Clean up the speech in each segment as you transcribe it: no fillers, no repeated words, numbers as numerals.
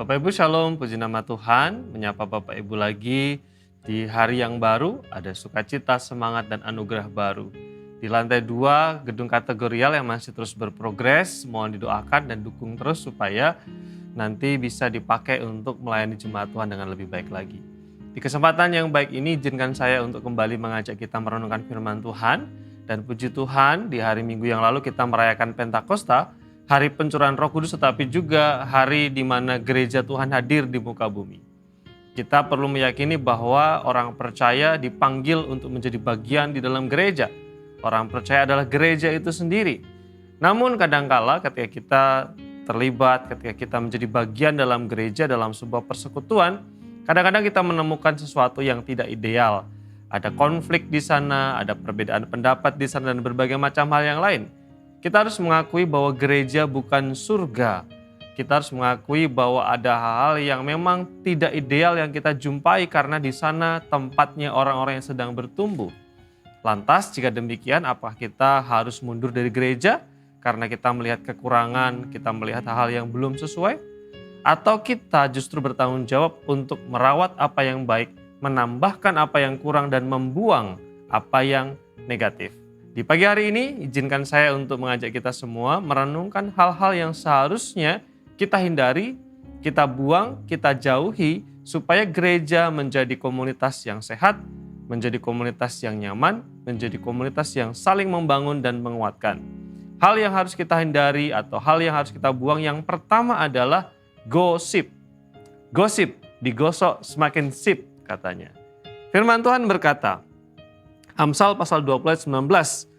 Bapak Ibu Shalom, puji nama Tuhan, menyapa Bapak Ibu lagi di hari yang baru, ada sukacita, semangat, dan anugerah baru. Di lantai 2, gedung kategorial yang masih terus berprogres, mohon didoakan dan dukung terus supaya nanti bisa dipakai untuk melayani jemaat Tuhan dengan lebih baik lagi. Di kesempatan yang baik ini, izinkan saya untuk kembali mengajak kita merenungkan firman Tuhan, dan puji Tuhan di hari Minggu yang lalu kita merayakan Pentakosta, hari pencurahan Roh Kudus, tetapi juga hari di mana gereja Tuhan hadir di muka bumi. Kita perlu meyakini bahwa orang percaya dipanggil untuk menjadi bagian di dalam gereja. Orang percaya adalah gereja itu sendiri. Namun kadangkala ketika kita terlibat, ketika kita menjadi bagian dalam gereja, dalam sebuah persekutuan, kadang-kadang kita menemukan sesuatu yang tidak ideal. Ada konflik di sana, ada perbedaan pendapat di sana, dan berbagai macam hal yang lain. Kita harus mengakui bahwa gereja bukan surga. Kita harus mengakui bahwa ada hal-hal yang memang tidak ideal yang kita jumpai karena di sana tempatnya orang-orang yang sedang bertumbuh. Lantas jika demikian, apakah kita harus mundur dari gereja karena kita melihat kekurangan, kita melihat hal-hal yang belum sesuai? Atau kita justru bertanggung jawab untuk merawat apa yang baik, menambahkan apa yang kurang, dan membuang apa yang negatif? Di pagi hari ini, izinkan saya untuk mengajak kita semua merenungkan hal-hal yang seharusnya kita hindari, kita buang, kita jauhi, supaya gereja menjadi komunitas yang sehat, menjadi komunitas yang nyaman, menjadi komunitas yang saling membangun dan menguatkan. Hal yang harus kita hindari atau hal yang harus kita buang, yang pertama adalah gosip. Gosip, digosok semakin sip katanya. Firman Tuhan berkata, Amsal pasal 20 ayat 19,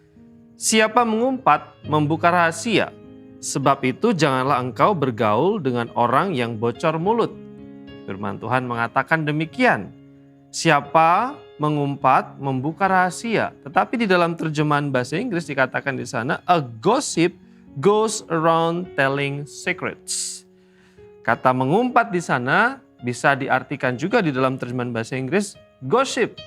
siapa mengumpat membuka rahasia, sebab itu janganlah engkau bergaul dengan orang yang bocor mulut. Firman Tuhan mengatakan demikian, siapa mengumpat membuka rahasia. Tetapi di dalam terjemahan bahasa Inggris dikatakan di sana, a gossip goes around telling secrets. Kata mengumpat di sana bisa diartikan juga di dalam terjemahan bahasa Inggris, gossip.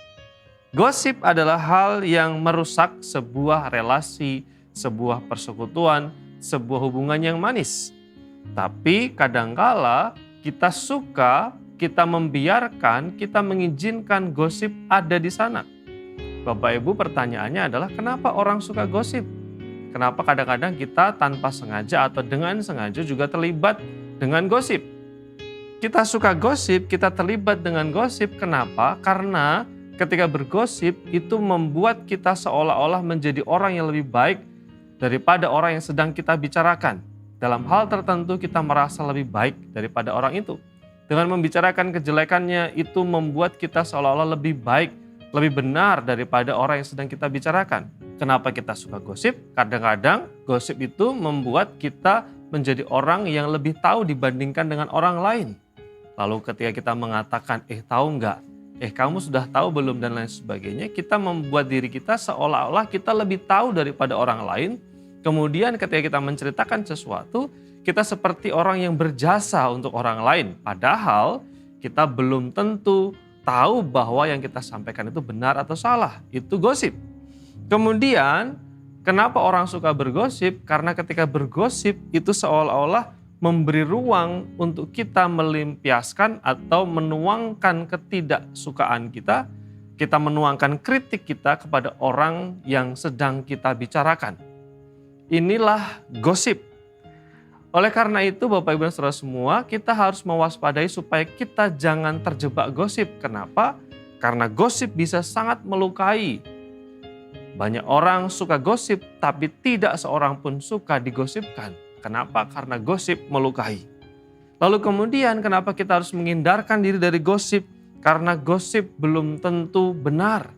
Gosip adalah hal yang merusak sebuah relasi, sebuah persekutuan, sebuah hubungan yang manis. Tapi kadangkala kita suka, kita membiarkan, kita mengizinkan gosip ada di sana. Bapak Ibu, pertanyaannya adalah kenapa orang suka gosip? Kenapa kadang-kadang kita tanpa sengaja atau dengan sengaja juga terlibat dengan gosip? Kita suka gosip, kita terlibat dengan gosip. Kenapa? Karena ketika bergosip itu membuat kita seolah-olah menjadi orang yang lebih baik daripada orang yang sedang kita bicarakan. Dalam hal tertentu kita merasa lebih baik daripada orang itu. Dengan membicarakan kejelekannya itu membuat kita seolah-olah lebih baik, lebih benar daripada orang yang sedang kita bicarakan. Kenapa kita suka gosip? Kadang-kadang gosip itu membuat kita menjadi orang yang lebih tahu dibandingkan dengan orang lain. Lalu ketika kita mengatakan, tahu nggak? Kamu sudah tahu belum, dan lain sebagainya. Kita membuat diri kita seolah-olah kita lebih tahu daripada orang lain. Kemudian ketika kita menceritakan sesuatu, kita seperti orang yang berjasa untuk orang lain. Padahal kita belum tentu tahu bahwa yang kita sampaikan itu benar atau salah. Itu gosip. Kemudian kenapa orang suka bergosip? Karena ketika bergosip itu seolah-olah memberi ruang untuk kita melimpiaskan atau menuangkan ketidaksukaan kita, kita menuangkan kritik kita kepada orang yang sedang kita bicarakan. Inilah gosip. Oleh karena itu Bapak Ibu dan Saudara semua, kita harus mewaspadai supaya kita jangan terjebak gosip. Kenapa? Karena gosip bisa sangat melukai. Banyak orang suka gosip, tapi tidak seorang pun suka digosipkan. Kenapa? Karena gosip melukai. Lalu kemudian kenapa kita harus menghindarkan diri dari gosip? Karena gosip belum tentu benar.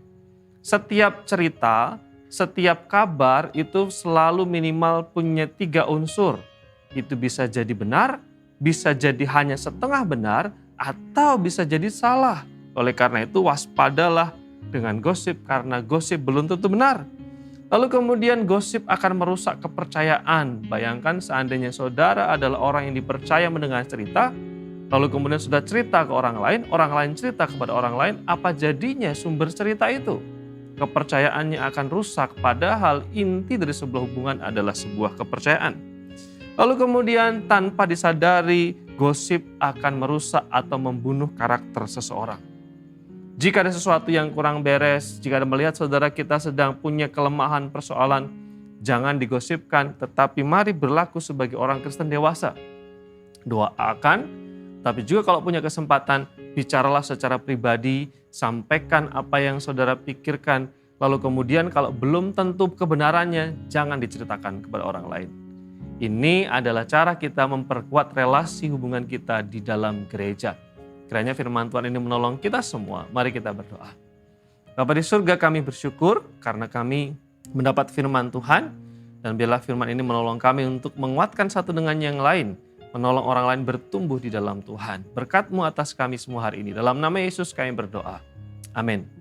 Setiap cerita, setiap kabar itu selalu minimal punya 3 unsur. Itu bisa jadi benar, bisa jadi hanya setengah benar, atau bisa jadi salah. Oleh karena itu waspadalah dengan gosip, karena gosip belum tentu benar. Lalu kemudian gosip akan merusak kepercayaan. Bayangkan seandainya saudara adalah orang yang dipercaya mendengar cerita, lalu kemudian sudah cerita ke orang lain cerita kepada orang lain, apa jadinya sumber cerita itu? Kepercayaannya akan rusak, padahal inti dari sebuah hubungan adalah sebuah kepercayaan. Lalu kemudian tanpa disadari, gosip akan merusak atau membunuh karakter seseorang. Jika ada sesuatu yang kurang beres, jika Anda melihat saudara kita sedang punya kelemahan, persoalan, jangan digosipkan, tetapi mari berlaku sebagai orang Kristen dewasa. Doakan, tapi juga kalau punya kesempatan, bicaralah secara pribadi, sampaikan apa yang saudara pikirkan, lalu kemudian kalau belum tentu kebenarannya, jangan diceritakan kepada orang lain. Ini adalah cara kita memperkuat relasi hubungan kita di dalam gereja. Kiranya firman Tuhan ini menolong kita semua. Mari kita berdoa. Bapa di surga, kami bersyukur karena kami mendapat firman Tuhan. Dan biarlah firman ini menolong kami untuk menguatkan satu dengan yang lain. Menolong orang lain bertumbuh di dalam Tuhan. Berkat-Mu atas kami semua hari ini. Dalam nama Yesus kami berdoa. Amin.